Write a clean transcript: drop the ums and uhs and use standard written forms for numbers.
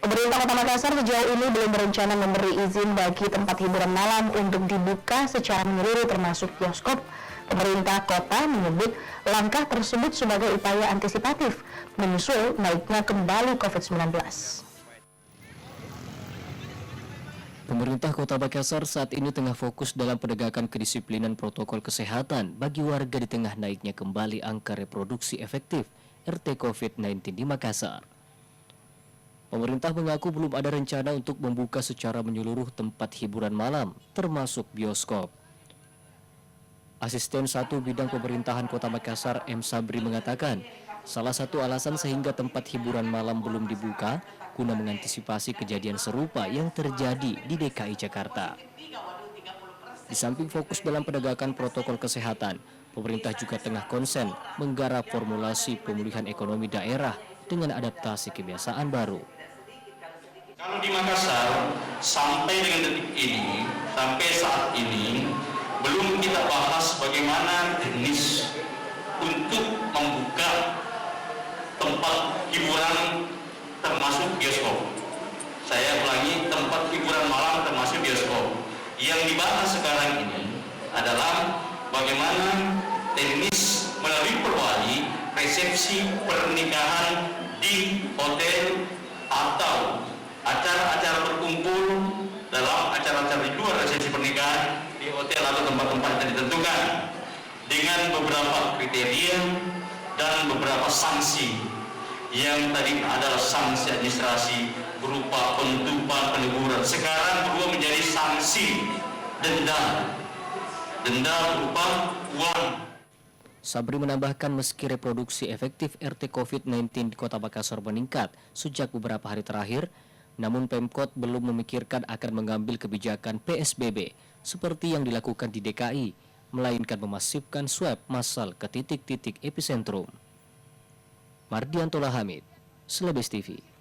Pemerintah Kota Makassar sejauh ini belum berencana memberi izin bagi tempat hiburan malam untuk dibuka secara menyeluruh termasuk bioskop. Pemerintah kota menyebut langkah tersebut sebagai upaya antisipatif menyusul naiknya kembali COVID-19. Pemerintah Kota Makassar saat ini tengah fokus dalam penegakan kedisiplinan protokol kesehatan bagi warga di tengah naiknya kembali angka reproduksi efektif RT COVID-19 di Makassar. Pemerintah mengaku belum ada rencana untuk membuka secara menyeluruh tempat hiburan malam, termasuk bioskop. Asisten 1 Bidang Pemerintahan Kota Makassar M. Sabri mengatakan, salah satu alasan sehingga tempat hiburan malam belum dibuka guna mengantisipasi kejadian serupa yang terjadi di DKI Jakarta. Di samping fokus dalam penegakan protokol kesehatan, pemerintah juga tengah konsen menggarap formulasi pemulihan ekonomi daerah dengan adaptasi kebiasaan baru. Kalau di Makassar, sampai dengan detik ini, sampai saat ini, belum kita bahas bagaimana teknis untuk membuka tempat hiburan termasuk bioskop. Saya ulangi, tempat hiburan malam termasuk bioskop. Yang dibahas sekarang ini adalah bagaimana teknis melalui perwali resepsi pernikahan di hotel atau acara-acara berkumpul dalam acara-acara di luar resepsi pernikahan di hotel atau tempat-tempat yang ditentukan dengan beberapa kriteria dan beberapa sanksi yang tadi adalah sanksi administrasi berupa penutupan, peneguran. Sekarang berubah menjadi sanksi denda berupa uang. Sabri menambahkan meski reproduksi efektif RT COVID-19 di Kota Makassar meningkat sejak beberapa hari terakhir, namun Pemkot belum memikirkan akan mengambil kebijakan PSBB seperti yang dilakukan di DKI, melainkan memasifkan swab massal ke titik-titik epicentrum. Mardianto Hamid, Celebes TV.